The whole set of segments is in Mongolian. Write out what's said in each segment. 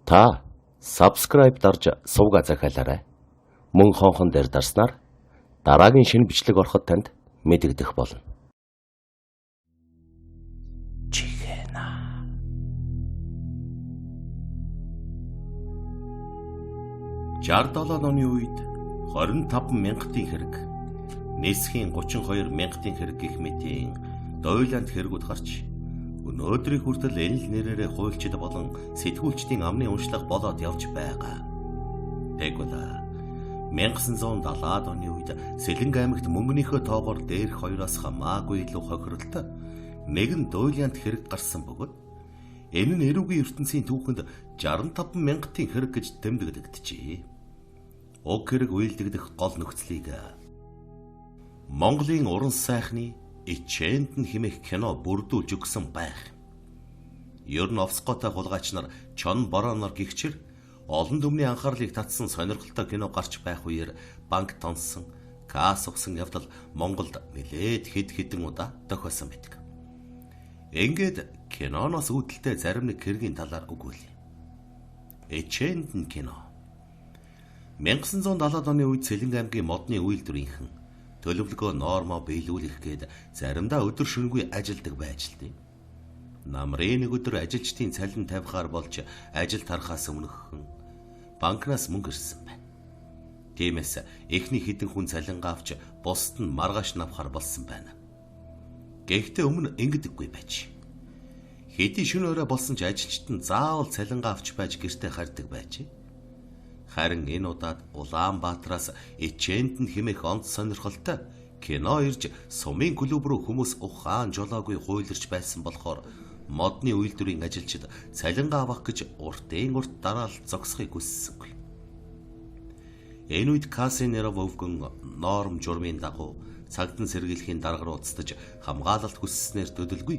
Та subscribe дарж суугаа захиалаарай. Мөн хонхон дээр дарснаар дараагийн шинэ бичлэг ороход танд мэдэгдэх болно. Чихэна. 67 оны үед 25 мянгатын хэрэг, Нисхийн 32 мянгатын хэрэг гэх мэтийн дойланд хэрэгүүд гарч өнөөдрийн хүртэл энэ л нэрээрээ хуульчид болон сэтгүүлчдийн амны уншлага болоод явж байгаа. Тэгвэл 1970-аад оны үед Сэлэнг аймагт мөнгөнийхөө тоогоор дээрх хоёроос хамаагүй илүү хохиролтой нэгэн дойланд хэрэг гарсан бөгөөд энэ нь эрүүгийн ертөнцийн түүхэнд 65 мянгатын хэрэг гэж тэмдэгдэгдэжээ. Уг хэрэг үйлдэгдэх гол нөхцөлийг Монголын уран сайхны Ичээнд нь хэмээх кино бүрдүүлж өгсөн байх. Ер нь овсгоотой хулгайч нар чон бороо нар гихчээр олон түмний анхаарлыг татсан сонирхолтой кино гарч байх үеэр банк тонсон, касс угсан явдал Монголд нэлээд хэд хэдэн удаа тохиосон байдаг. Ингээд киноноос үүдэлтэй зарим нэг хэргийн талаар өгүүлье. Ичээнд нь кино 1970-аад оны үед Сэлэнг аймгийн модны үйлдвэрийнхэн төлөвлөгөө нормо биелүүлэх гээд заримдаа өдөр шөнөгүй ажилдаг байж л дээ. Намрын нэг өдөр ажилчдын цалин тавихаар болж ажил тарахаас өмнөхөн банкнаас мөнгө ирсэн байна. Тиймээс эхний хэдэн хүн цалингаа авч бусд нь маргааш навхаар болсон байна. Гэхдээ өмнө ингэдэггүй байж. Хэдий шөнө өрөө болсон ч ажилчид нь заавал цалингаа авч байж гэртээ хардаг байжээ. Харин энэ удаад Улаанбаатараас Ичээнд нь хэмээх онц сонирхолтой кино ирж сумын клуб руу хүмүүс ухаан жолоогүй хуйларч байсан болохоор модны үйлдвэрийн ажилчид цалингаа авах гэж уртын урт дараалал зогсохыг хүссэнгүй. Энэ үед Касинеров өвгөн норм журмын дагуу цагтан сэргийлэхийн дарга руу уцтаж хамгаалалт хүсснээр төдөлгүй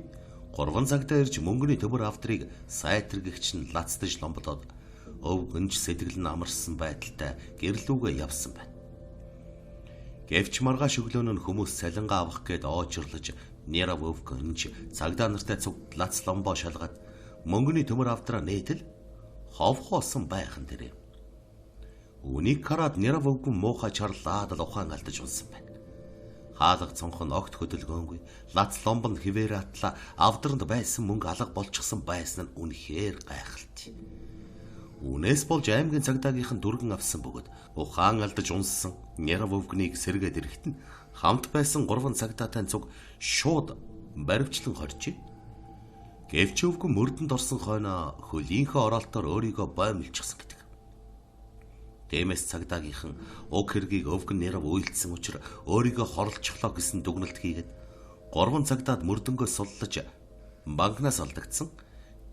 3 цагтаа ирж мөнгөний төмөр авдрыг сайтаргэгч нь лацдаж ломбодоод өвгөнж сэтгэл нь амарсан байдалтай гэрлүүгээ явсан байна. Гэвч маргааш өглөөн нь хүмүүс цалингаа авах гээд оочрлож Нерав өвгөнж цагдаа нартай цугт лац ломбоо шалгаад мөнгөний төмөр авдраа нээтэл ховхоосон байхан дээрээ. Үнийг хараад Нерав өвгөн муухай чарлаад л ухаан алдаж унсан байна. Хаалга цонх нь огт хөдөлгөөнгүй, лац ломбонд хിവэр атлаа авдранд байсан мөнгө алга болчихсон байсан нь үнэхээр гайхалтай. Үнээс болж аймгийн цагдаагийнхан дүргэн авсан бөгөөд ухаан алдаж унссан Нерав өвгнийг сэргээд ирэхэд нь хамт байсан 3 цагдаатай цуг шууд баривчлан хоржээ. Гэвч өвгөн мөрдөнд орсон хойноо хөлийнхөө оролтоор өөрийгөө боомлчихсан гэдэг. Тиймээс цагдаагийнхан уг хэргийг өвгөн Нерав үйлдсэн учраас өөрийгөө хорлцохлоо гэсэн дүгнэлт хийгээд 3 цагдаад мөрдөнгөө суллаж банкнаас алдагдсан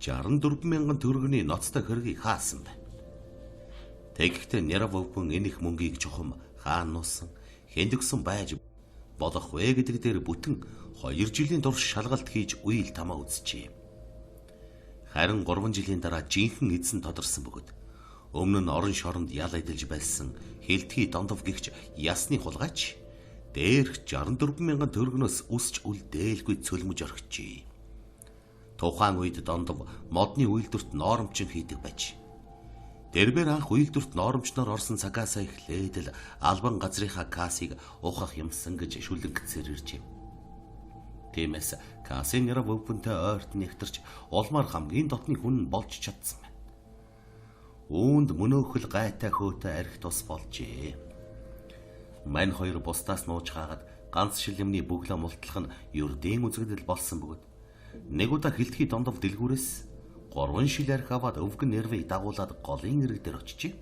64 мянган төгрөгийн ноцтой хэргийг хаасан байна. Тэгэхдээ Нерав өвгөн энэ их мөнгийг чухам хаан нуусан, хэнд өгсөн байж болох вэ гэдэг дээр бүтэн 2 жилийн турш шалгалт хийж үйл тамаа үзчихье. Харин 3 жилийн дараа жинхэнэ эзэн тодорсон бөгөөд өмнө нь орон шоронд ял эдэлж байсан Хилдхий Дондов гихч ясны хулгайч дээрх 64 мянган төгрөгнөөс үсч үлдээлгүй цөлмөж орхижээ. Тухайн үед Дондов модны үйлдвэрт ноормчин хийдэг байж. Дэрбэр анх үйлдвэрт ноормчноор орсон цагаас эхлээд л албан газрынхаа кассыг ухах юмсан гэж шүлэгцээр иржээ. Тиймээс Касинеров өвгөнтэй ойрт нэгтэрч улмаар хамгийн дотны хүн болж чадсан байна. Үүнд мөнөөхөл гайтай хөөтэй арх тус болжээ. Мань хоёр бусдаас нууж хаагаад ганц шилэмний бүглэ мултлах нь ердийн үзэгдэл болсон бөгөөд нэг удаа Хилдхий Дондов дэлгүүрээс 3 шил арх аваад өвгөн нервийг дагуулад голын ирэг дээр очижээ.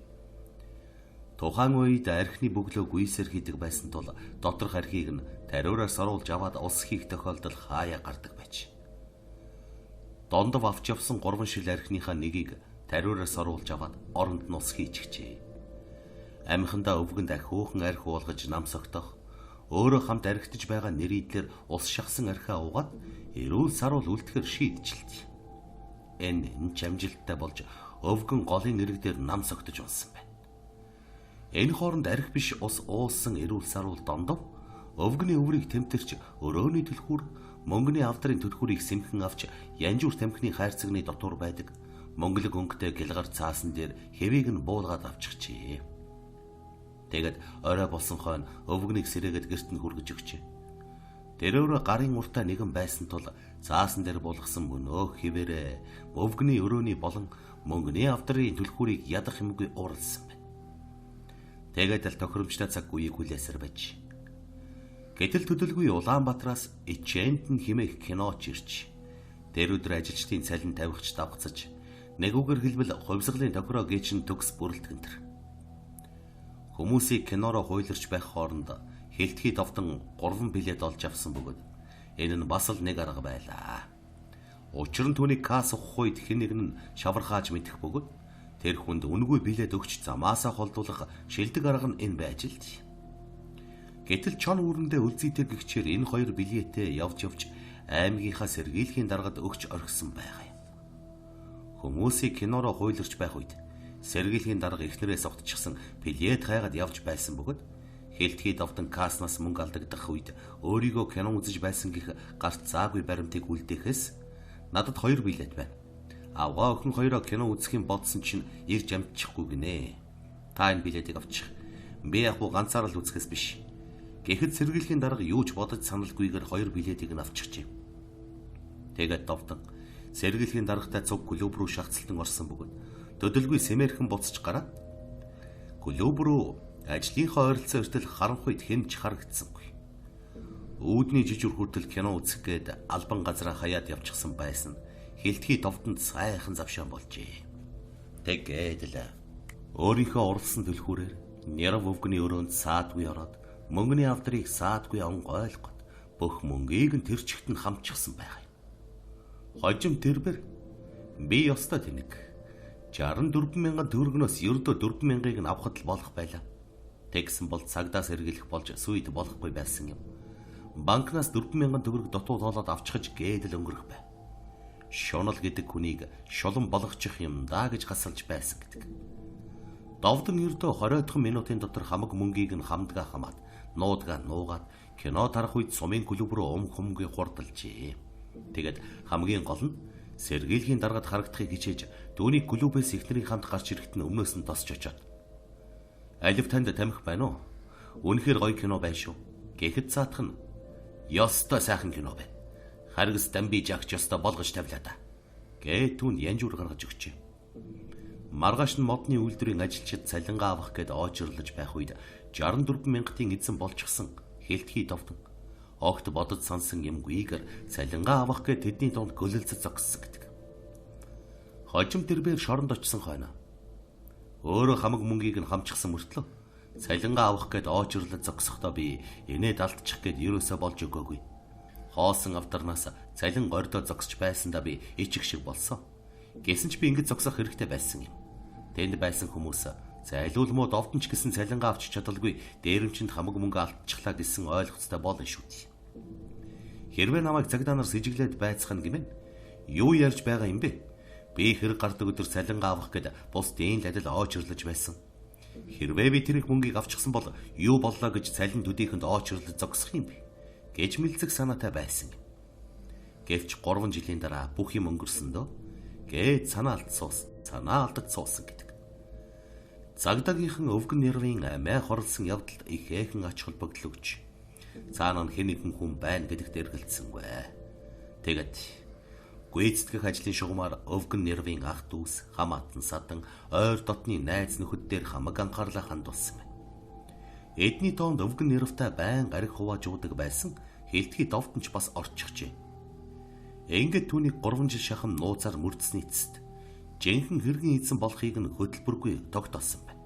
Тухайн үед архины бүглөө гүйсээр хийдэг байсан тул доторх архийг нь тариураар саруулж аваад ус хийх тохиолдол хаяа гардаг байж. Дондов авч явсан 3 шил архиныхаа нэгийг тариураар саруулж аваад оронд нь ус хийчихжээ. Амхандаа өвгөнд ахиухан арх уулгаж нам согтох, өөрөө хамт архитаж байгаа нэрийдлэр ус шахсан архиа угаад эрүүл саруул үлдэхэр шийдчихлээ. Энэ амжилттай болж өвгөн голын нэрэг дээр нам согтож унсан байна. Энэ хооронд арх биш ус уулсан эрүүл саруул Дондов өвгөний өврийг тэмтэрч өрөөний түлхүүр мөнгөний авдрын түлхүүрийг сэмхэн авч Янжуур тамхины хайрцагны дотор байдаг Монголог өнгөтэй гэлгар цаасан дээр хэвийг нь буулгаад авчихжээ. Тэгэд орой болсон хойно өвгнийг сэрээгээд гэрт нь хүргэж өгчээ. Тэрөөрөө гарын уртаа нэгэн байсан тул цаасан дээр буулгасан мөнөө хിവэрэ өвгний өрөөний болон мөнгөний авдрын түлхүүрийг ядах юмгүй ууралсан байна. Тэгээд л тохиромжтой цаг үеийг хүлээсэр байж. Гэтэл төдөлгүй Улаанбаатараас Ичээнд нь химээх киноч ирж. Тэр өдөр ажилчдын цалин тавихч давхцаж нэг үгээр хэлбэл хувьсгалын тохироо гээчин төгс бүрэлдэхүүн төр. Хүмүүсийг кинороо хуйларч байх хооронд хилтгий довтон 3 билет олж авсан бөгөөд энэ нь бас л нэг арга байлаа. Учир нь түүний касс ухах үед хэн нэг нь шавархааж мэдэх бөгөөд тэр хүнд үнэгүй билет өгч замаасаа холдуулах шилдэг арга нь энэ байж л дээ. Гэтэл чон үүрэндээ үлзийтэй гихчээр энэ хоёр билетээ явж аймгийнхаа сэргийлэхийн даргад өгч орхисон байгаа юм. Хүмүүсийг кинороо хуйларч байх үед сэргийлэхийн дарга эхнэрээс огтчихсан билет хайгаад явж байсан бөгөөд хилтгий довтон касснаас мөнгө алдагдах үед өөрийгөө кино үзэж байсан гэх гарт заагүй баримтыг үлдээхээс надад 2 билет байна. Авгаа охин хоёроо кино үзэхийн бодсон чинь ирж амтчихгүй гинэ. Та энэ билетийг авчих. Би яг ганцаараа л үзэхээс биш. Гэхэд сэргийлэхийн дарга юу ч бодож саналгүйгээр 2 билетийг нь авчихжээ. Тэгээд довтон сэргийлэхийн даргатай цуг клуб руу шахацлан орсон бөгөөд төдөлгүй сэмээрхэн буцаж гараад клуб руу ажлынхаа ойролцоо өртөл харанхуйд хэмж харагдсангүй. Үүдний жижиг хүртэл кино үзэх гээд албан газраа хаяад явчихсан байсан хилтгий довтонд сайхан завшаан болжээ. Тэгээд л өөрийнхөө урлсан түлхүүрээр нэрв өвгний өрөөнд саадгүй ороод мөнгөний авдрыг саадгүй онгойлгоод бүх мөнгийг нь тэр чигт нь хамчихсан байгаа юм. Хожим тэрбэр би ёстой тэнэг 64,000 төгрөгнөөс ердөө 4,000-ыг нь авахд л болох байлаа. Тэгсэн бол цагдаас эргэлэх болж сүйд болохгүй байсан юм. Банкнаас 4,000 төгрөг дутуу тоолоод авчихж гээдэл өнгөрөх бай. Шунал гэдэг хүнийг шулан болгочих юм даа гэж гасалж байсан гэдэг. Довдон ердөө 20 минутын дотор хамаг мөнгийг нь хамдгаа хамаад нуудгаа нуугаад кино тарах үед сумын клуб руу өмхөмгүй хурдалжээ. Тэгэд хамгийн гол нь сэргийлгийн даргад харагдахыг хичээж дүүний клубээс эхнэрийн хамт гарч ирэхэд нь өмнөөс нь тосч очоод алив танд тамхи байна уу? Үнэхээр гоё кино байна шүү. Гэхэд цаатах нь ёстой сайхан кино байна. Харгас дамби жагч ёстой болгож тавилаа да. Гээ түүнд янжуур гаргаж өгчээ. Маргааш нь модны үйлдвэрийн ажилчид цалингаа авах гээд оочрлож байх үед 64,000-ын эзэн болчихсон хилтгий довтон огт бодож сансан юмгүйгээр цалингаа авах гээд тэдний дунд гөлөлцөж зогссон гэдэг. Хожим тэрбээр шоронд очсон хойно өөрөө хамаг мөнгийг нь хамчихсан мөртлөө цалингаа авах гээд оочрлож зогсохдоо би инээд алдчих гээд ерөөсөө болж өгөөгүй. Хоосон авдарнаас цалин гордоо зогсож байсандаа би ичих шиг болсон. Гэсэн ч би ингэж зогсох хэрэгтэй байсан юм. Тэнд байсан хүмүүс зайлуулмуу довдон ч гэсэн цалингаа авч чадалгүй дээрэмчинд хамаг мөнгө алдчихлаа гэсэн ойлголттой болно шүү дээ. Хэрвээ намайг цагдаа нар сэжиглээд байцгаана гэмээр юу ярьж байгаа юм бэ? Би хэрэг гардаг өдөр цалингаа авах гээд бус дээн л адил оочрлож байсан. Хэрвээ би тэрийг мөнгийг авчихсан бол юу боллоо гэж цалин төдийхөнд оочрлож зогсох юм бэ гэж мэлзэг санаатай байсан. Гэвч 3 жилийн дараа бүх юм өнгөрсөндөө гээд санаа алдаж суусан гэдэг. Цагдаагийнхан өвгөн нэрвийн амиа хорлсон явдалд их эхэн ач холбогдол өгч цаана хэн нэгэн хүн байна гэдэгт эргэлдсэнгүй. Тэгэд гүйцэтгэх ажлын шугамар өвгөн нэрвийн ах дүүс хамаатан садан ойр дотны найз нөхөд дээр хамаг анхаарлаа хандуулсан байна. Эдний тоонд өвгөн нэрвтэй байн гариг хувааж уудаг байсан хилтгий довтонч бас орчихжээ. Ингээд түүнийг 3 жил шахам нууцаар мөрдсөний эцэст жинхэнэ хэргийн эзэн болохыг нь хөтөлбөргүй тогтоосон байна.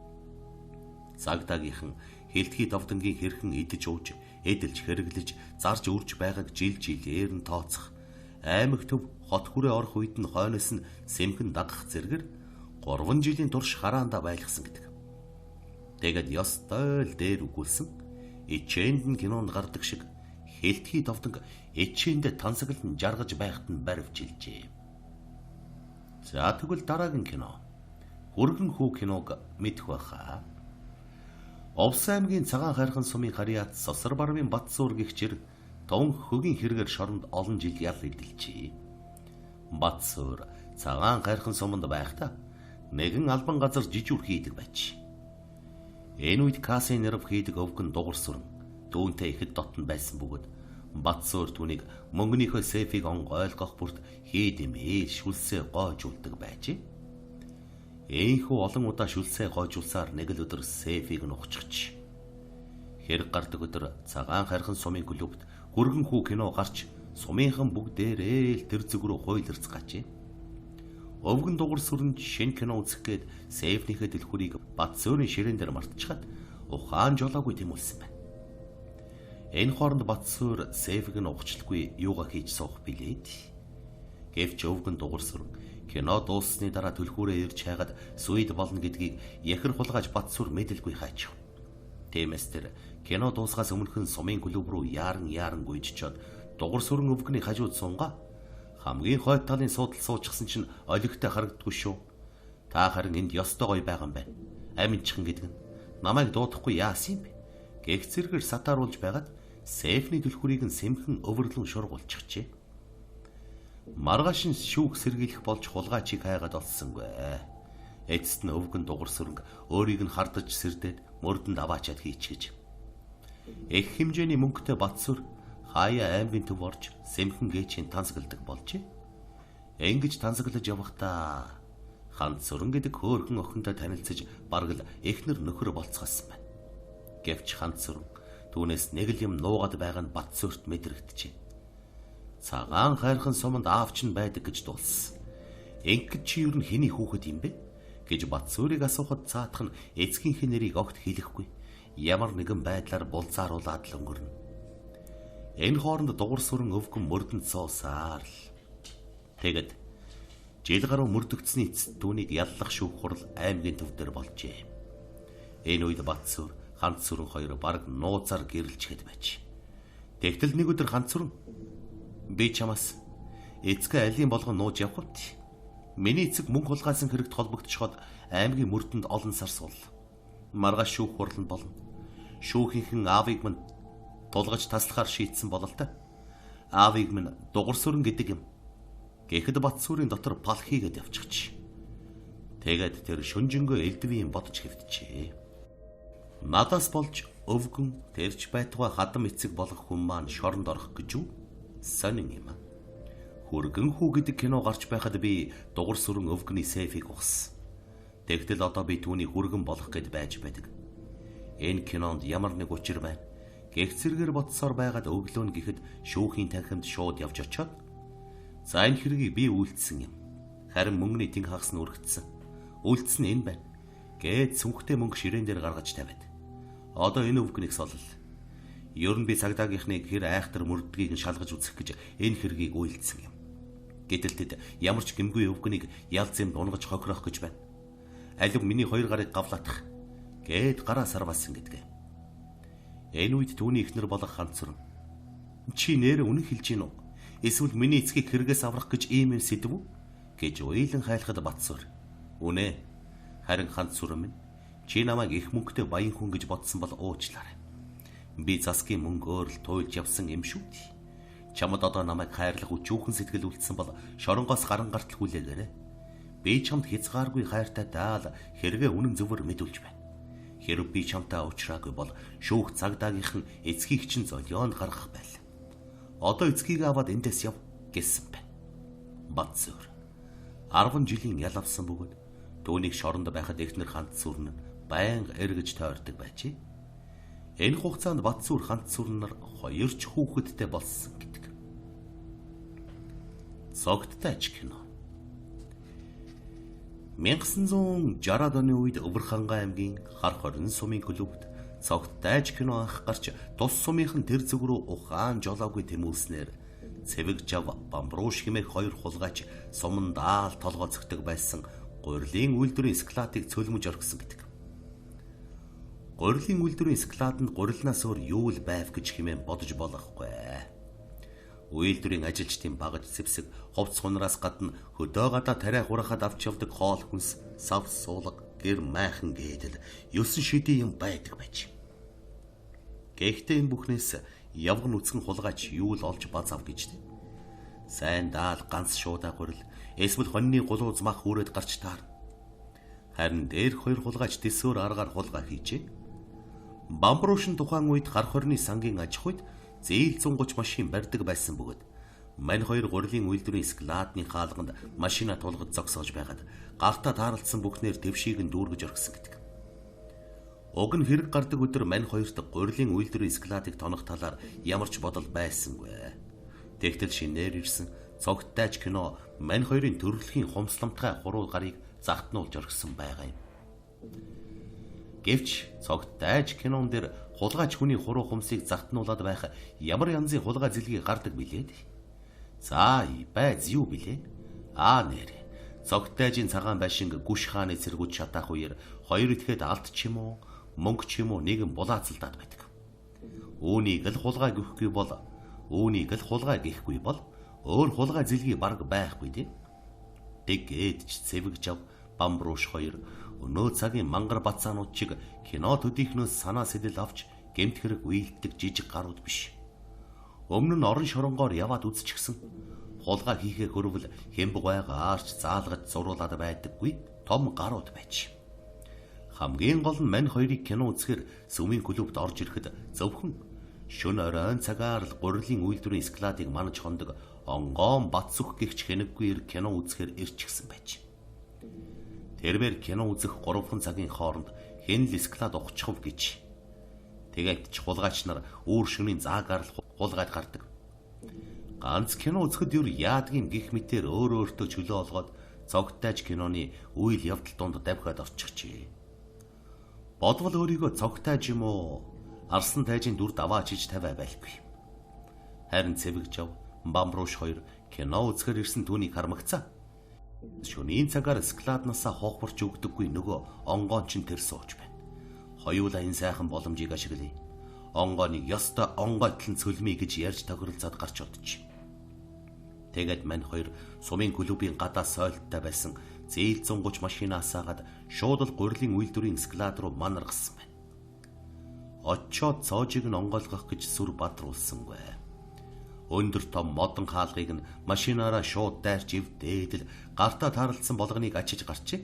Цагдаагийнхан хилтгий довдонгийн хэрхэн идэж ууж, эдэлж хэрэглэж, зарж үрж байгааг жил жилээр нь тооцох. Аймаг төв хот хүрээ орох үед нь хойноос нь сэмхэн дагах зэрэгэр 3 жилийн турш хараандаа байлгасан гэдэг. Тэгэд ёстой л дээр үгүүлсэн Ичээнд нь кинонд гардаг шиг хилтгий довдонг Ичээндээ тансаглалт нь жаргаж байхад нь баривжилжээ. За тэгвэл дараагийн кино Хүргэн хүү киног мэдэх байхаа. Овс аймгийн цагаан хайрхан сумын харьяат Сосор бармын Батсуур гихчэр тун хөгийн хэрэгээр шоронд олон жил ял эдэлжээ. Батсуур Цагаан хайрхан суманд байхдаа нэгэн албан газар жижүүр хийдэг байж. Энэ үед Касын нэрв хийдэг өвгөн дугур сүрэн түүнтэй ихэд дотн байсан бөгөөд Батсуур түүнийг мөнгөнийхөө сейфийг ойлгох бүрт хийдэмээ шүлсээ гоожулдаг байжээ. Ийхүү олон удаа шүлсээ гоожулсаар нэг л өдөр сейфийг нухчихж. Хэрэг гардаг өдөр цагаан хайрхан сумын клубт хүргэн хүү кино гарч сумынхан бүгдээрээ л тэр зүг рүү хуйларц гажээ. Өвгөн дугур сүрэн шинэ кино үзэх гээд сейфнийхээ дэлхүрийг Батсуурын ширээн дээр мартчихад ухаан жолоогүй тэмүүлсэн байна. Энэ хооронд Батсуур сейфийг нь ухчлахгүй юугаа хийж суух билээд. Гэвч өвгөн дугур сүрэн кино дууссаны дараа түлхүүрээ ирж хайгаад сүйд болно гэдгийг яхир хулгайж Батсуур мэдэлгүй хайчих. Тиймээс тэр кино дуусгаас өмнөхөн сумын клуб руу яаран гүйжчихэд дугур сүрэн өвгөний хажууд сунгаа хамгийн хойд талын суудал суучихсан чинь олигтой харагддгүй шүү. Та харин энд ёстой гоё байгаа юм байна. Аминчхан гэдэг нь намайг дуудахгүй яасан юм бэ? Гэх зэрэгээр сатааруулж байгаад сейфний түлхүрийг нь сэмхэн өвөрлөн шургуулчихжээ. Маргааш нь шүүх сэргийлэх болж хулгайчийг хайгаад олсонгүй. Эцэст нь өвгөн дугур сүрэнг өөрийг нь хардаж сэрдээд мөрдөнд аваачаад хийчихэж. Их хэмжээний мөнгөтэй Батсуур хаяа аймгийн төв орж сэмхэн гээчийн тансагладаг болжээ. Ингэж тансаглаж явахдаа Ханц сүрэн гэдэг хөөрхөн охинтой танилцж бараг л эхнэр нөхөр болцгоосон байна. Гэвч Ханц сүрэн түүнээс нэг л юм нуугаад байгаа нь Батсуурт мэдрэгдэжээ. Цагаан хайрхан суманд аавч нь байдаг гэж дуулсан. Ингэд чи юу н хэний хүүхэд юм бэ? Гэж Батсуурыг асуухад цаатах нь эцгийнхээ нэрийг огт хэлэхгүй. Ямар нэгэн байдлаар булзааруулаад л өнгөрнө. Энэ хооронд дугур сүрэн өвгөн мөрдөнд суусаар л. Тэгэд жил гаруй мөрдөгдсөний эцэст түүнийг яллах шүүх хурал аймгийн төв дээр болжээ. Энэ үед Батсуур Ханц сүрэн хоёр бараг нууцаар гэрэлчгээд байж. Тэгтэл нэг өдөр Ханц сүрэн би чамаас эцгээ алийн болгон нууж явах вэ? Миний эцэг мөнгө хулгайсан хэрэгт холбогдчиход аймгийн мөрдөнд олон сар суул. Маргааш шүүх хурал нь болно. Шүүхийнхэн аавыг минь тулгаж таслахаар шийтсэн бололтой. Аавыг минь дугур сүрэн гэдэг юм. Гэхэд Батсуурын дотор пал хийгээд явчихчих. Тэгээд тэр шүнжэнгөө элдвийн бодож хэвтжээ. Надаас болж өвгөн тэрч байтугай хадам эцэг болох хүн маань шоронд орох гэж үү? Сонин юм. Хүргэн хүү гэдэг кино гарч байхад би дугур сүрэн өвгөний сейфийг ухсан. Тэгтэл одоо би түүнийг хүргэн болох гэд байж байдаг. Энэ кинонд ямар нэг учир байна. Гэгцэргээр бодсоор байгаад өглөө нь гэхэд шүүхийн танхимд шууд явж очиод за энэ хэргийг би үйлдсэн юм. Харин мөнгөний тэнх хагас нь өргөцсөн. Үйлдсэн нь энэ байна. Гээд сүнхтэй мөнгө ширээн дээр гаргаж тавиад. Одоо энэ өвгөнийг солил. Ер нь би цагдаагийнхны хэр айхтар мөрдгийг нь шалгаж үзэх гэж энэ хэргийг үйлдсэн юм. Гэтэл тэд ямар ч гэмгүй өвгөнийг ял зэмд унгаж хохирох гэж байна. Алив миний хоёр гарыг гавлаатах гээд гараа сарвалсан гэдгээ. Энэ үед түүний эхнэр болох Ханц сүрэн чи нэр үнэн хэлж гин үү? Эсвэл миний эцгийг хэрэгээс аврах гэж ийм юм сэдв үү? Гэж уйлан хайлахад Батсуур. Үнэ. Харин Ханц сүрэн минь чи намайг их мөнгөтэй баян хүн гэж бодсон бол уучлаарай. Би засгийн мөнгөөр л туйлж явсан юм шүү дээ. Чамд одоо намайг хайрлах өчүүхэн сэтгэл үлдсэн бол шоронгоос гаран гартал хүлээгээрэй. Би чамд хязгааргүй хайртай даал хэрэгээ үнэн зөвөр мэдүүлж байна. Хэрв би чамтай уулзраагүй бол шүүх цагдаагийнхан эцгийг чинь золионд гаргах байл. Одоо эцгийг аваад эндээс яв гэсэн байна. Батсуур 10 жилийн ял авсан бөгөөд түүнийг шоронд байхад эхнэр Ханц сүрэн байнга эргэж тойрдог байжээ. Энэ хугацаанд Батсуур Ханц сүрэн нар хоёр ч хүүхэдтэй болсон гэдэг. Цогттой аж кино 1960-ад оны үед Өвөрхангай аймгийн Хар хорин сумын клубт цогттой аж кино анх гарч тус сумынхан тэр зүг рүү ухаан жолоогүй тэмүүлснээр цэвэг жав бамбрууш хэмээх хоёр хулгайч суман даал толгойцогдөг байсан гурилын үйлдвэрийн склатыг цөлмөж орхисон гэдэг. Гурилын үйлдвэрийн склатанд гурилнаас өөр юу л байв гэж хэмээн бодож болохгүй. Үйлдвэрийн ажилчдын багаж зэвсэг хувцс хунараас гадна хөдөө гадаа тариа хурахад авч явдаг хоол хүнс, сав суулга, гэр майхан гэдэл 9 шидийн юм байдаг байж. Гэхдээ энэ бүхнээс явган үцгэн хулгайч юу л олж баз ав гэж дээ. Сайн даал ганц шуудаа гурил Эсвэл хоньны гулууз мах хүрээд гарч таар. Харин дээрх хоёр хулгайч тэсвэр аргаар хулгай хийжээ. Бамбруушин тухайн үед гар хорны сангийн аж ахуйд зээл 130 машин барьдаг байсан бөгөөд мань хоёр гурилын үйлдвэрийн складны хаалганд машина тулгад зогсоож байгаад гартаа таарлцсан бүхнээр твшийг нь дүүргэж орхисон гэдэг. Уг нь хэрэг гардаг өдөр мань хоёрт гурилын үйлдвэрийн складыг тонох талаар ямар ч бодол байсангүй. Тэгтэл шинээр ирсэн цогттайч кино мань хоёрын төрөлхийн хумсламтгай хуруу гарыг загтнуулж орхисон байгаа юм. Гэвч цогттайч кинон дээр хулгайч хүний хуруу хумсыг загтнуулаад байх ямар янзын хулгай зэлгийг гардаг билээ. За байз юу билээ? Нэр. Цогттайжийн цагаан байшинг гүш хааны цэргүүд шатаах үеэр хоёр итгэхэд алд ч юм уу, мөнгө ч юм уу нэгэн булаацалдаад байдаг. Үүнийг л хулгай гэхгүй бол өөр хулгай зэлгийн бараг байхгүй дээ. Тэгээд ч цэвэгж ав Бамбруш хоёр өнөө цагийн мангар бацаанууд чиг кино төдийхнөөс санаа сэтэл авч гэмт хэрэг үйлддэг жижиг гарууд биш. Өмнө нь орон шоронгоор яваад үзчихсэн хулгай хийхээ хөрвөл хэмбэг байгаарч заалгаж зуруулаад байдаггүй том гарууд байж. Хамгийн гол нь мань хоёрыг кино үзэхээр сүмийн клубт орж ирэхэд зөвхөн шөнө оройн цагаар л гурилын үйлдвэрийн складыг манаж хондог онгоон Батсүх гихч хэнэггүй кино үзэхээр ирчихсэн байж. Тэрээр кино үзэх 3 цагийн хооронд хэн л склад ухчихв гэж. Тэгээд ч хулгайч нар үүр шөнийн заагаар л хулгайд гардаг. Ганц кино үзэхэд юу яадгийн гих мэтээр өөртөө чөлөө олгоод цогттайч киноны үйл явдал донд давхиад орчихжээ. Бодвол өөрийгөө цогттайч юм уу арсан тайжийн дүр даваач иж тавиа байлгүй. Харин цэвэгж ав Бамбруш хоёр кино үзэхээр ирсэн түүнийг хармагцаа. Шөнийн цагаар складнасаа хохворч өгдөггүй нөгөө онгоон чин тэр сууж байна. Хоёулаа энэ сайхан боломжийг ашиглая. Онгооныг ёстой онгойтлон цөлмий гэж ярьж тохиролцоод гарч одчих. Тэгээд мань хоёр сумын клубын гадаа сойлттой байсан зээл 130 машинаас агаад шууд л гурилын үйлдвэрийн склад руу манаргасан байна. Очоод цоожиг нь онгойлгох гэж сүр бадруулсангүй. Өндөр том модон хаалгыг нь машинаараа шууд дайрч ивдээд л гартаа таарлцсан болгоныг ачиж гарчээ.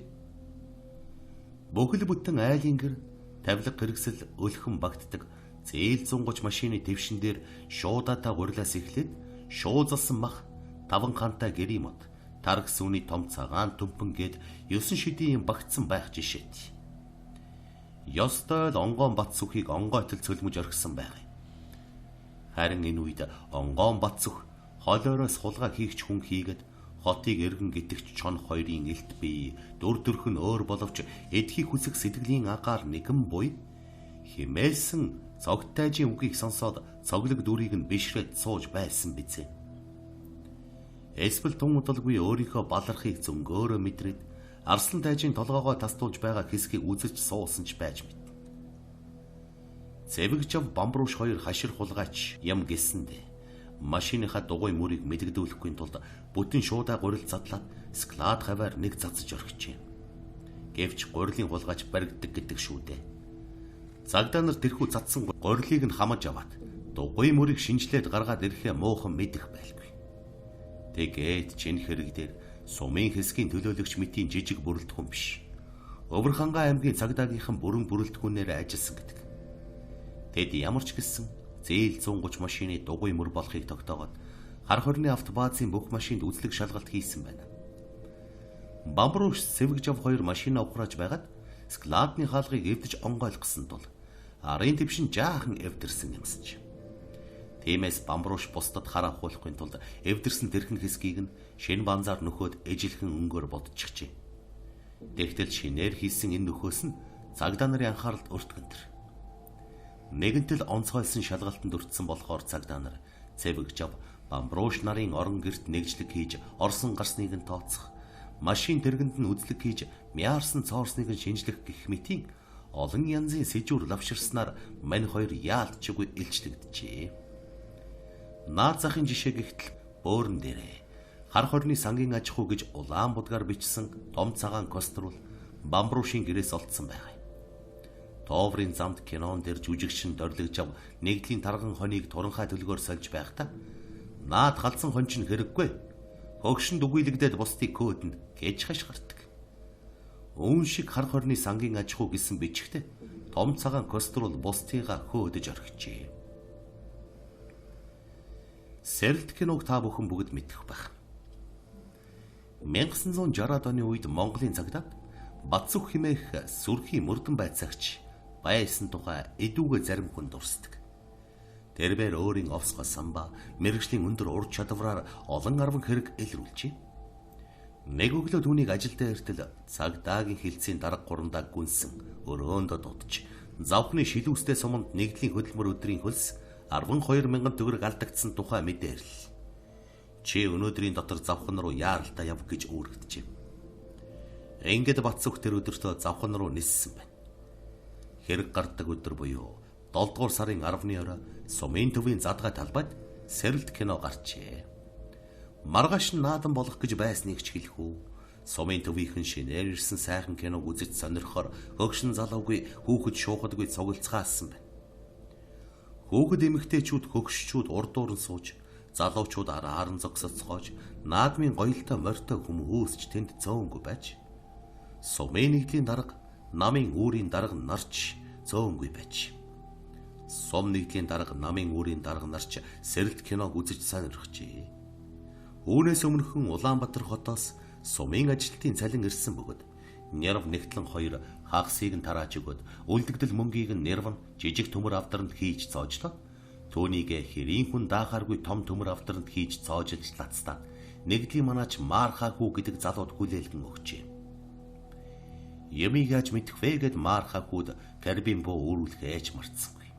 Бүхэл бүтэн айлын гэр тавилга хэрэгсэл өлхөн багтдаг зээл 130 машины твшин дээр шуудата гурилаас эхлээд шуузалсан мах 5 хантай гэрийн мод тарг сүний том цагаан төмпөн гээд 9 шидийн багтсан байх жишээт. Ёстой л онгоон Батсүхийг онгойтол цөлмөж орхисон байгаа. Харин энэ үед онгоон Батсүх холоороос хулгай хийгч хүн хийгээд хотыг эргэн гитгч чон хоёрын элт бие дүр төрх нь өөр боловч эдхий хүсэх сэтгэлийн агаар нэгэн буй химээсэн цогттайжийн үгийг сонсоод цоглог дүрийг нь бишрээд сууж байсан бизээ. Эсвэл тун удалгүй өөрийнхөө балархыг зөнгөөрөө мэдрээд арслан тайжийн толгоогоо тастуулж байгаа хэсгийг үзэж суусан ч байж мэд. Цэвэгжав Бамбруш хоёр хашир хулгайч ям гэлсэндээ машиныхаа дугуй мөрийг мэдэгдүүлэхгүй тулд бүтэн шуудаа гурил задлаад склад хаваар нэг цацж орхижээ. Гэвч гурилын хулгайч баригддаг гэдэг шүү дээ. Цагдаа нар тэрхүү цацсан гурилыг нь хамаж аваад дугуй мөрийг шинжлээд гаргаад ирэхээ муухан мэдэх байлгүй. Тэгээд чинь хэрэг дээр сумын хэсгийн төлөөлөгч мэтийн жижиг бүрэлдэхүүн биш. Өвөрхангай аймгийн цагдаагийнхан бүрэн бүрэлдэхүүнээр ажилласан гэдэг. Тэд ямар ч гэсэн зээл 130 машины дугуй мөр болохыг тогтоогоод хар хорны автобазын бүх машинд үзлэг шалгалт хийсэн байна. Бамбруш Сэвэгжав хоёр машина ухрааж байгаад складны хаалгыг эвдэж онгойлгосон тул арын твшин жаахан эвдэрсэн юмсаж. Тиймээс Бамбруш бусдад хараа хуулахгүй тулд эвдэрсэн тэрхэн хэсгийг нь шинэ банзаар нөхөөд эжилхэн өнгөөр бодчихжээ. Тэгтэл шинээр хийсэн энэ нөхөөс нь цагдаа нарын анхааралд өртгөнтөр. Нэгэнтэл онцгойлсон шалгалтанд өртсөн болохоор цагдаа нар Цэвэгжав Бамбруш нарын орон герт нэгжлэг хийж орсон гарсныг нь тооцох, машин тэргэнд нь үзлэг хийж мяарсан цоорсныг нь шинжлэх гэх мэтийн олон янзын сэжүүр лавширснаар мань хоёр яалтчгүй илчлэгдэжээ. Наад захын жишээ гихтэл бөөрн дээрээ хар хорны сангийн аж ахуй гэж улаан будгаар бичсэн том цагаан кострол Бамбрушийн гэрээс олдсон байгаа. Тооврын замд кинон дээр жүжигчин дорлогж ав нэгдлийн тарган хоныг туранхай төлгөөр сольж байхдаа наад галзан хонч нь хэрэггүй Хөгшөнд үгүйлэгдээд бусдыг көөдөнд гэж хашгирдаг. Өвн шиг хар хорны сангийн аж ахуй гэсэн бичгтээ том цагаан кострол бусдыгаа хөөдөж орхижээ. Сэрэлт киног та бүхэн бүгд мэдэх байх. 1960-аад оны үед Монголын цагдаад Бацүх хэмээх сүрхийн мөрдөн байцаагч байсан тухай эдүүгээ зарим хүн дурсдаг. Тэрээр өөрийн овсгой самбаа, мэрэгжлийн өндөр ур чадвараар олон арван хэрэг илрүүлжээ. Нэг өглөө түүнийг ажилдаа эртэл цагдаагийн хилцээний дарга гурандаа гүнсэн өрөөндө дутж, завхны шилүүстэй суманд нэгдлийн хөдөлмөр өдрийн хөлс 12,000 төгрөг алдагдсан тухай мэдээлэл. Чи өнөөдрийн дотор завхан руу яаралтай яв гэж үүрэгдэжээ. Ингээд Бацүх тэр өдөртөө завхан руу ниссэн байна. Хэрэг гардаг өдөр буюу 7 дугаар сарын 10-ны орой сумын төвийн задгай талбайд сэрэлт кино гарчээ. Маргааш нь наадан болох гэж байсныг ч хэлэх үү. Сумын төвийнхэн шинээр ирсэн сайхан киног үзэж сонирхохоор хөгшин залуугүй хүүхэд шуухадгүй цугалцгаасан байна. Хүүхэд эмэгтэйчүүд хөгшчүүд урд дуран сууж, залуучууд араарн зогсоцгоож, наадмын гоёлтой морьтой хүмүүст тэнд зөөнгүй байж, сумын нэгдлийн дарга, намын үүрийн дарга нарч зөөнгүй байж. Сум нэгдлийн дарга, намын үүрийн дарга нарч сэрэлт киног үзэж сонирхжээ. Үүнээс өмнөхөн Улаанбаатар хотоос сумын ажилтны цалин ирсэн бөгөөд Нэрв нэгтлэн хоёр хагасыг нь тарааж өгöd үлдэгдэл мөнгийг нь Нэрв нь жижиг төмөр авдаранд хийж цоожлоо. Түүнийг хэрийн хүн даахааргүй том төмөр авдаранд хийж цоожилж лацтаа нэгдлийн манаач Маархаахүү гэдэг залууд хүлээлгэн өгчээ. Ямиг яаж мэдэх вэ гэд Маархаахүүд карбин буу өөрүүлэх ээж марцсангүй.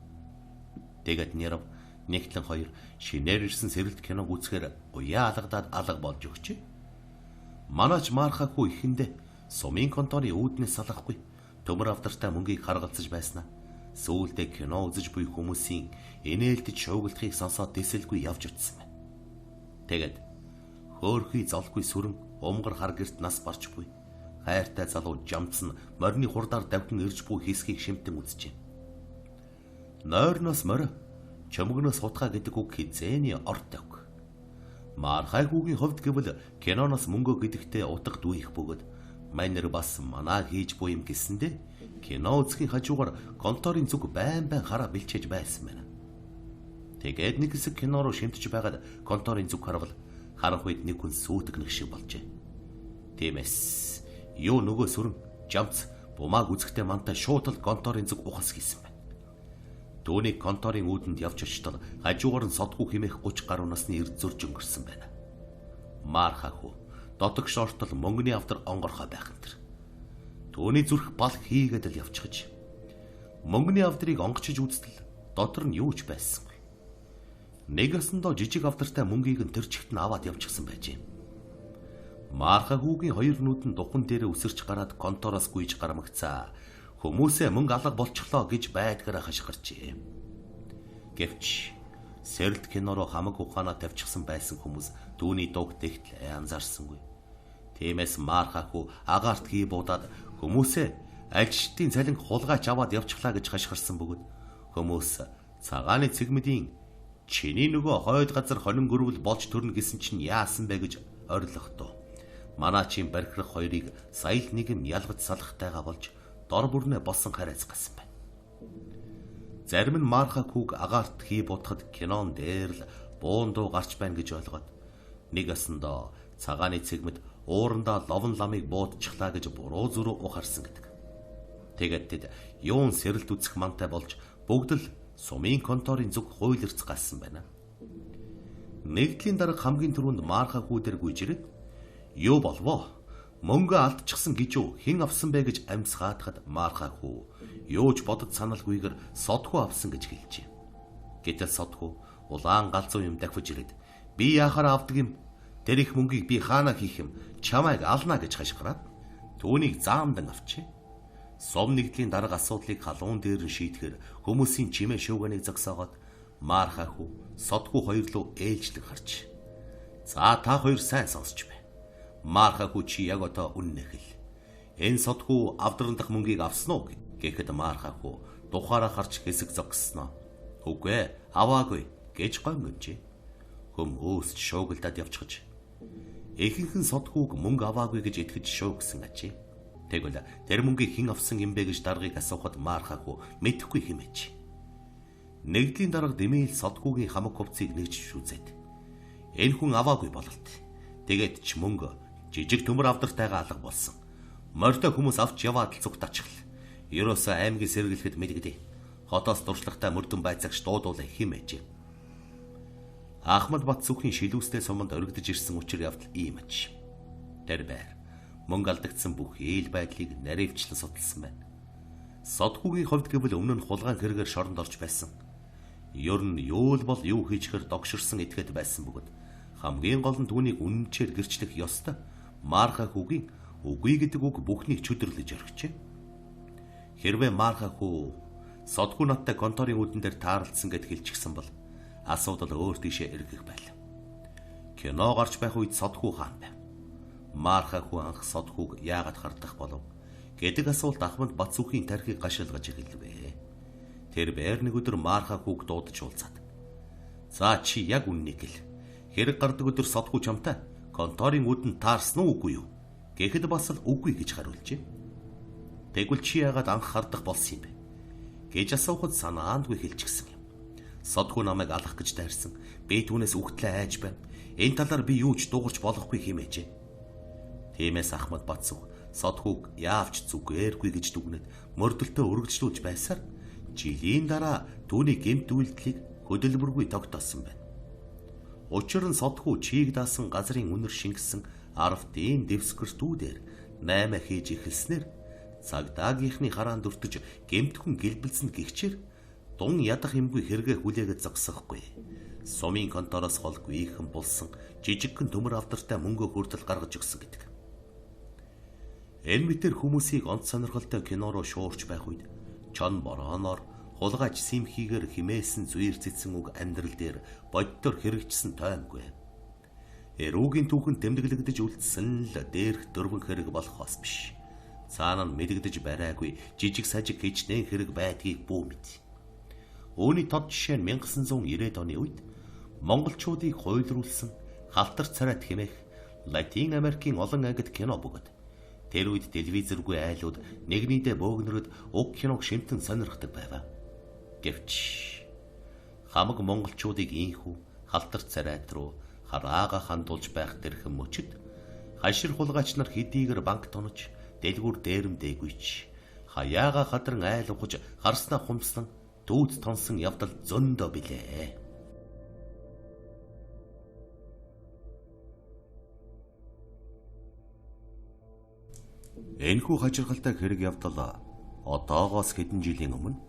Тэгээд Нэрв нэгтлэн хоёр шинээр ирсэн сэрэлт киног үзэхээр уяа алгадаад алга болж өгчээ. Манаач Маархаахүү ихэндээ сумын конторын үүднээс салахгүй төмөр авдартай мөнгийг харгалзаж байснаа сүүлдээ кино үзэж буй хүмүүсийн инээлдэж шуугилдахыг сонсоод дэсэлгүй явж утсан байна. Тэгэд хөөхий золгүй сүрэн умгар хар гэрт нас барч буй хайртай залуу жамцсан морины хурдаар давхин ирж буй хэсгийг шимтэн үзжээ. Нойрноос морь, чөмгнөөс хутгаа гэдэг үг хизээний орт өг. Маархаахүүгийн хувьд гэвэл киноноос мөнгө гэдэгтээ утга дүүих бөгөөд манер бас манаа хийж буй юм гэсэндэ кино үзэхийн хажуугаар конторын зүг байн хараа бэлчээж байсан байна. Тэгээд нэг хэсэг кино руу шимтэж байгаад конторын зүг харвал харах үед нэг хүн сүйтгэх шиг болжээ. Тиймээс юу нөгөө сүрэн жамц бумааг үзэхдээ мантай шууд л конторын зүг ухас хийсэн байна. Түүнийг конторын үүдэнд явж очтол хажуугаар нь содгүй хэмээх 30 гаруй насны эрд зөрж өнгөрсөн байна. Маархаахүү дотог шортол мөнгөний авдар онгорхой байх энэ. Төвний зүрх бал хийгээд л явчихж. Мөнгөний авдрыг онгочиж үзтэл дотор нь юу ч байсангүй. Нэг өсөндөө жижиг авдартай мөнгийг нь тэр чигт нь аваад явчихсан байжээ. Маархаахүүгийн хоёр нүд нь духан дээрээ үсэрч гараад контороос гүйж гармагцаа. Хүмүүсээ мөнгө алга болчихлоо гэж байдгаараа хашгирчээ. Гэвч сэрэлт кинороо хамаг ухаанаа тавьчихсан байсан хүмүүс түүний дуг тэгтлээ анзаарсангүй. Тиймээс Маархаахүү агаарт хий буудаад хүмүүсээ ажилчдын цалин хулгайч аваад явчихлаа гэж хашгирсан бөгөөд хүмүүс цагааны цэгмэдийн чиний нөгөө хойд газар хонин гөрвөл болж төрнө гэсэн чинь яасан бэ гэж орилохдоо манаачийн бархирах хоёрыг сая л нэгэн ялгаж салахтайгаа болж дор бүрнээ болсон харайц гасан байна. Зарим нь Маархаахүүг агаарт хий буудахад кинон дээр л буун дуу гарч байна гэж ойлгоод нэг өсөндөө цагааны цэгмэд уурандаа ловон ламыг буудчихлаа гэж буруу зүрүү ухаарсан гэдэг. Тэгээд тэд юун сэрэлт үзэх мантай болж бүгд л сумын конторын зүг хуйлэрц галсан байна. Нэгдлийн дарга хамгийн түрүүнд Маархаахүү дээр гүйж ирээд юу болвоо? Мөнгө алдчихсан гэж юу хэн авсан бэ гэж амьсгаадахад Маархаахүү юу ч бодож саналгүйгээр содхуу авсан гэж хэлжээ. Гэтэл содхуу улаан галзуу юм дахиж ирээд би яахаар авдаг юм? Тэр их мөнгийг би хаана хийх юм? Чамайг ална гэж хашгираад түүнийг заамдан авчээ. Сум нэгдлийн дарга асуудлыг халуун дээр нь шийдэхээр хүмүүсийн чимээ шууганыг зогсоогоод Маархаахүү содхуу хоёр руу ээлжлэг харж. За та хоёр сайн сонсч бай. Маархаахүү чи яг одоо үнэн хэл. Энэ содхуу авдран дахь мөнгийг авсан уу гэхэд Маархаахүү тухаараа харж хэсэг зогссноо. Үгүй аваагүй гэж гомгонжээ. Хүмүүс шуугилдаад явчихж. Ихэнх нь содхүүг мөнгө аваагүй гэж итгэж шүү гэсэн ажээ. Тэгвэл тэр мөнгийг хэн авсан юм бэ гэж даргаыг асуухад Мархаху мэдэхгүй хэмээж. Нэгдлийн дарга Дэмиэл содхүүгийн хамаг хувцсыг нэгж шүүзээд энэ хүн аваагүй бололт. Тэгээд ч мөнгө жижиг төмөр авдартайгаа алга болсон. Морьтой хүмүүс авч яваад л зүгтачихл. Ерөөсөө аймгийн сэргэлэхэд мэдгэдэй. Хотоос дуршлагтай мөрдөн байцаагч дуудуулаа хэмээжээ. Ахмад Батцүхийн шилүүстэй суманд өргөдөж ирсэн учир явдал ийм аж. Тэр байр мөнгө алдагдсан бүх ээл байдлыг наривчлан судалсан байна. Содхүүгийн хувьд гэвэл өмнө нь хулгайн хэрэгээр шоронд орж байсан. Ер нь юу л бол юу хийчихэр догширсан этгээд байсан бөгөөд хамгийн гол нь түүнийг үнэнчээр гэрчлэх ёстой. Мархахугийн үгүй гэдэг үг бүхнийг чөдөрлөж орхижээ. Хэрвээ Мархаху содхүү надтай конторын үүдэн дээр таарлцсан гэд хэлчихсэн бол асуудал өөр тийшээ эргэх байлаа. Кино гарч байх үед содхүү хаан байв. Мархаху анх содхүүг яагаад хардах болов гэдэг асуулт Ахмад Батцүхийн тархийг гашилгаж эхэлвэ. Тэр бээр нэг өдөр Мархахуг дуудаж уулзаад "За чи яг үннийг гэл. Хэрэг гардаг өдөр содхүү чамтай конторын үүдэн таарсан уу үгүй юу?" Гэхэд бас л үгүй гэж хариулжээ. Тэгвэл чи яагаад анх хардах болсон юм бэ гэж асуухад санаандгүй хэлчихсэн юм. Содхүү намайг алах гэж дайрсан. Би түүнээс үхтлээ айж байна. Энэ талаар би юу ч дуугарч болохгүй хэмээжээ. Тиймээс Ахмад Батцүх содхүүг яавч зүгээргүй гэж дүгнээд мөрдөлтөө өргөжлүүлж байсаар жилийн дараа түүний гэмт үйлдэлийг хөдөлмөргүй тогтоосон байна. Учир нь содхүү чийг даасан газрын үнэр шингэсэн арвтын дэвсгэртүүдээр 8 хийж эхэлснээр цагдаагийнхны хараанд өртөж гэмтхэн гэлбэлзэн гихчээр дун ядах юмгүй хэрэгэ хүлээгээд зогсохгүй. Сумын контороос холгүй ихэн булсан жижигхэн төмөр авдартай мөнгө хүртэл гаргаж өгсөн гэдэг. Энэ мэтэр хүмүүсийг онц сонирхолтой кино руу шуурч байх үед чон борооноор хулгайч симхийгээр химээсэн зүйр цэцэн үг амьдрал дээр боддоор хэрэгжсэн тоймгүй. Эрүүгийн түүхэнд тэмдэглэгдэж үлдсэн л дээрх дөрвөн хэрэг болохоос биш. Цаана нь мэдэгдэж барайгүй жижиг сажиг хичнээн хэрэг байдгийг бүү мэд. Үүний тод жишээ нь 1990-ад оны үед монголчуудыг хуйлруулсан халтар царайт хэмээх Латин Америкийн олон ангид кино бөгөөд тэр үед телевизэргүй айлууд нэгнийдээ бөөгнөрөд уг киног шимтэн сонирхдаг байваа. Гэвч хамаг монголчуудыг ийхүү халтар царайт руу хараага хандуулж байх тэрхэн мөчөд хашир хулгайч нар хэдийгээр банк тонож дэлгүүр дээрэмдээгүйч хаяага хадран айл ухаж харснаа хумслан дүүд тонсон явдал зөндөө билээ. Энэхүү хажиргалтай хэрэг явдал одоогоос хэдэн жилийн өмнө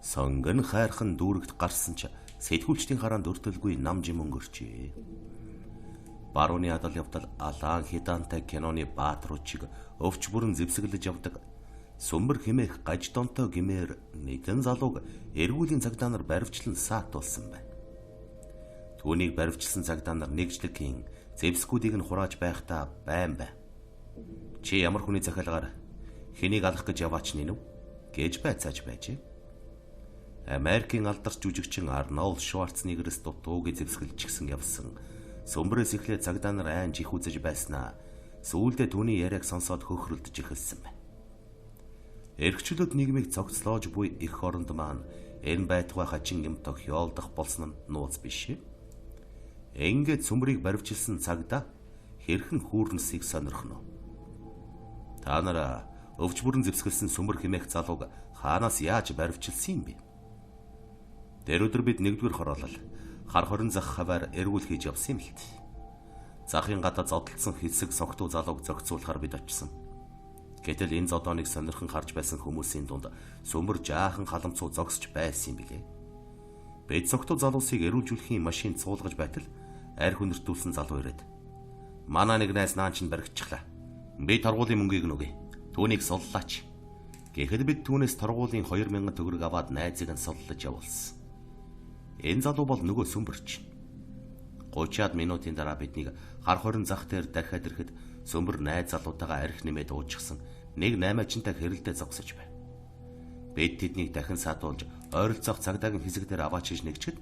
сонгон хайрхан дүүрэгт гарсан ч сэтгүүлчдийн хараанд өртөлгүй нам жим өнгөрчээ. Барууны адал явдал Алаан Хидантай киноны баатруудчиг өвч бүрэн зэвсэглэж явдаг Сүмбэр хэмээх гаж донтой гэмээр нэгэн залууг эргүүлийн цагдаа нар баривчлан саатуулсан байна. Түүнийг баривчилсан цагдаа нар нэгжлэгийн зэвсгүүдийг нь хурааж байхдаа байн бай. Чи ямар хүний захиалгаар хэнийг алах гэж яваач нинү гэж байцааж байжээ. Америкийн алдарч жүжигчин Арнольд Шварценеггерэс дутууг зэвсгэлжсэн явсан. Сүмбрээс эхлээд цагдаа нар айнж их үзэж байснаа сүүлдээ түүний яриаг сонсоод хөхрөлдөж эхэлсэн байна. Эрхчлүүд нийгмийг цогцлоож буй их оронд маань энэ байтугай хачин юм тохиолдох болсон нь нууц биш. Ингээд сүмбрийг баривчилсан цагдаа хэрхэн хүүрнсийг сонирхно. Та нараа өвч бүрэн зэвсгэлсэн сүмбэр хэмээх залууг хаанаас яаж баривчилсан юм бэ? Тэр өдөр бид нэгдүгээр хороолол хар хорин зах хаваар эргүүл хийж явсан юм л т. Захын гадаа зодтолсон хэсэг согтуу залууг зохицуулахар бид очсон. Гэтэл энэ зодооныг сонирхон харж байсан хүмүүсийн дунд сүмбэр жаахан халамцуу зогсож байсан юм билээ. Бид согтуу залуусыг эрүүлжүүлэхийн машин цуулгаж байтал арх хүнэртүүлсэн залуу ирээд "Манай нэг найз наан чинь баригдчихлаа. Би торгуулийн мөнгийг нүгэ. Түүнийг суллаач." Гэхэд бид түүнээс торгуулийн 2000 төгрөг аваад найзыг нь суллаж явуулсан. Энэ залуу бол нөгөө сүмбэрч. 30-аад минутын дараа биднийг хар хорин зах дээр дахиад ирэхэд сүмбэр найз залуутайгаа арх нэмээд уужчихсан нэг 8-ачинтай хэрэлдээ зогсож байв. Бид тэднийг дахин саатуулж ойролцоох цагдаагийн хэсэг дээр аваач хийж нэгчгэд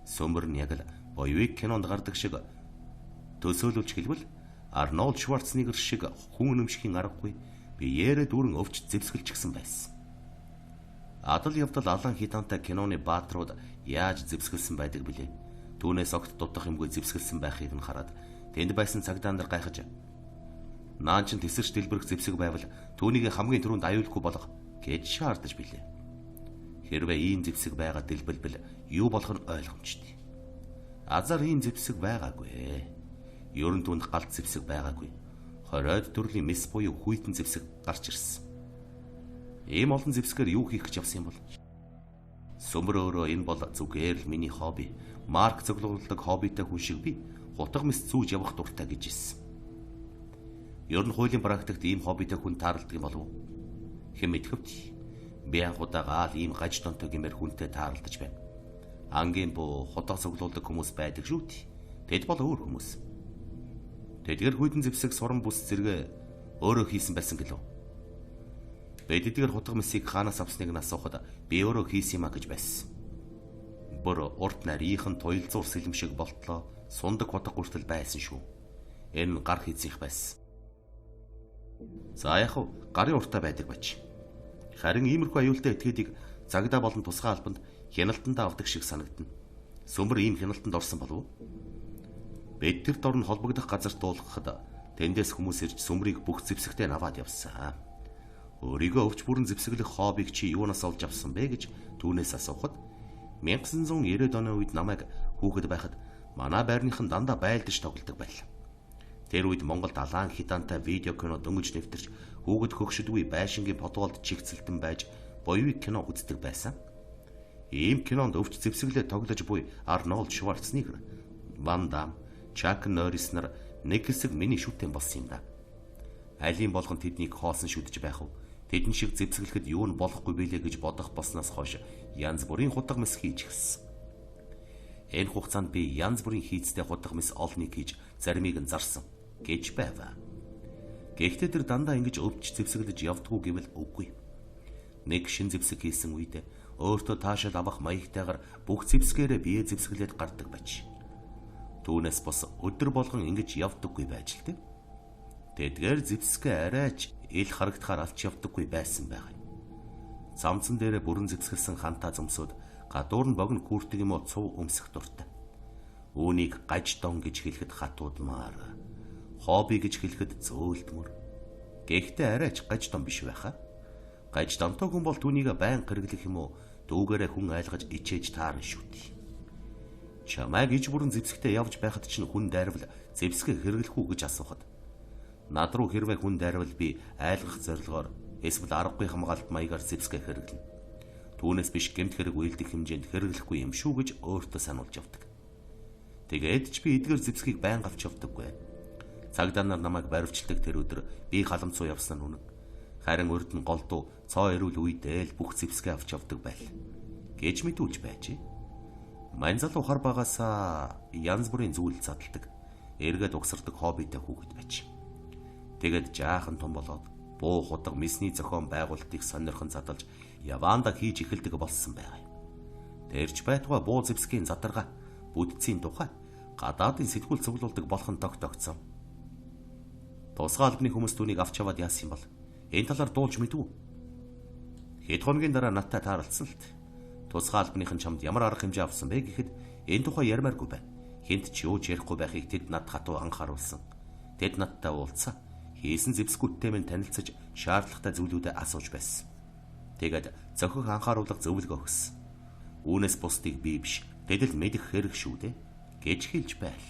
сүмбэр нь яг л боевик кинонд гардаг шиг төсөөлүүлж хэлбэл Арнольд Шварценеггер шиг хүн өнөмшхийн аргагүй биеэрээ дүүрэн өвч зэвсгэлчихсэн байсан. Адал явдал алан хитантай киноны баатрууд яаж зэвсгэлсэн байдаг билээ. Түүнээс огт дутах юмгүй зэвсгэлсэн байхыг нь хараад тэнд байсан цагдаа нар гайхаж наан чин тесэрч дэлбэрэх зэвсэг байвал түүнийг хамгийн түрүүнд аюулгүй болох гэж шаардаж билээ. Хэрвээ ийм зэвсэг байгаа дэлбэлбэл юу болох нь ойлгомжтой. Азар ийм зэвсэг байгаагүй. Ерөн түнд галт зэвсэг байгаагүй. 20-од төрлийн мис буюу хүйтэн зэвсэг гарч ирсэн. Ийм олон зэвсгээр юу хийх гэж явсан юм бол? Сүмбэр өөрөө энэ бол зүгээр л миний хобби. Марк цуглуулдаг хоббитэй хүн шиг би хутга мис зүүж явах дуртай гэж хэлсэн. Ер нь хуулийн практикт ийм хоббитэй хүн тааралдаг юм болов уу? Хэн мэдхэвч би анхудаага ийм гаж донтой гэмээр хүнтэй тааралдаж байна. Ангийн буу хутга цуглуулдаг хүмүүс байдаг шүү дээ. Тэд бол өөр хүмүүс. Тэдгээр хүйтэн зэвсэг суран бүс зэрэг өөрөө хийсэн байсан гэлөө. Тэдгээр хутга мисийг хаанаас авсныг нь асуухад би өөрөө хийсэн юм а гэж байсан. Бүр урт нарийнхан туйлзуур сэлэм шиг болтлоо сундаг хутга хүртэл байсан шүү. Энэ нь гар хийцих байсан. За яг гарын уртаа байдаг бач. Харин иймэрхүү аюултай этгээдийг цагдаа болон тусгай албанд хяналтандаа авдаг шиг санагдана. Сүмбэр ийм хяналтанд орсон болов уу? Бид тэр дор нь холбогдох газарт дуулгахад тэндээс хүмүүс ирж сүмбрийг бүх зэвсэгтэй аваад явсан. Өөрийгөө өвч бүрэн зэвсэглэх хоббиг чи юунаас олж авсан бэ гэж түүнээс асуухад 1990-ад оны үед намайг хүүхэд байхад манай байрныхан дандаа байлдаж тоглодог байлаа. Тэр үед Монголд алаан хитантай видео кино дөнгөж нэвтэрч хүүхэд хөгшөдгүй байшингийн подволд чигцэлтэн байж боевик кино үздэг байсан. Ийм кинонд өвч зэвсэглээ тоглож буй Арнольд Шварценеггер, Ван Дам, Чак Норрис нар нэг хэсэг миний шүтэн болсон юм да. Алийн болгон тэднийг хоосон шүтж байх уу? Тэдэн шиг зэвсэглэхэд юу нь болохгүй билээ гэж бодох болсноос хойш янз бүрийн хутга мис хийж гисэн. Энэ хугацаанд би янз бүрийн хийцтэй хутга мис олныг хийж заримыг нь зарсан гэж байваа. Гэхдээ тэр дандаа ингэж өвч зэвсэглэж явдггүй гэвэл үгүй. Нэг шин зэвсэг хийсэн үед өөртөө таашаал авах маягтайгаар бүх зэвсгээрээ бие зэвсгэлээд гардаг байж. Түүнээс бос өдөр болгон ингэж явдаггүй байж л тэ. Тэдгээр зэвсгээ арайч ил харагдахаар алч явдаггүй байсан байгаа. Цамцан дээрээ бүрэн зэвсгэлсэн хантаа зөмсөд гадуур нь богино күртэг юм уу цув өмсөх дуртай. Үүнийг гаж дон гэж хэлэхэд хатуудмаар, хобби гэж хэлэхэд зөөлдмөр. Гэхдээ арайч гаж дон биш байхаа. Гаж донтой хүн бол түүнийг байн хэрэглэх юм уу дүүгээрээ хүн айлгаж ичээж таарна шүү дээ. Чамайг иж бүрэн зэвсэгтээ явж байхад чинь хүн дайрвал зэвсгээ хэрэглэх үү гэж асуухад над руу хэрвээ хүн дайрвал би айлгах зорилгоор эсвэл аргагүй хамгаалалт маягаар зэвсгээ хэрэглэнэ. Түүнээс биш гэмт хэрэг үйлдэх хэмжээнд хэрэглэхгүй юм шүү гэж өөртөө сануулж явдаг. Тэгээд ч би эдгээр зэвсгийг байн авч явдаггүй. Цагдаа нар намайг баривчилдаг тэр өдөр би халамцуу явсан нь үнэн. Харин урд нь голдуу цоо ирүүл үедээ л бүх зэвсгээ авч явдаг байл гэж мэдүүлж байжээ. Мань залуу хар багасаа янз бүрийн зүйл задалдаг, эргээд угсардаг хоббитэй хүүхэд байж. Тэгэд жаахан том болоод буу хутга мисний зохион байгуулалтыг сонирхон задалж яваанда хийж эхэлдэг болсон байгаа юм. Тэрч байтугай буу зэвсгийн задарга бүдцийн тухай гадаадын сэтгүүл цуглуулдаг болох нь тогтогцсон. Тусгай албаны хүмүүс түүнийг авч яваад яасан юм бол энэ талаар дуулж мэдв үү? Хэд хоногийн дараа надтай тааралцсан л тусгай албаныхан чамд ямар арга хэмжээ авсан бэ гэхэд энэ тухай ярмааргүй байна. Хинт ч юу ч ярихгүй байхыг тэд над хатуу анхааруулсан. Тэд надтай уулзсан. Хийсэн зэвсгүүдтэй минь танилцаж шаардлагатай зүйлүүдэд асууж байсан. Тэгэд зохих анхааруулга зөвлөгөө өгсөн. Үүнээс бусдыг би биш, тэд л мэдэх хэрэг шүү дээ гэж хэлж байл.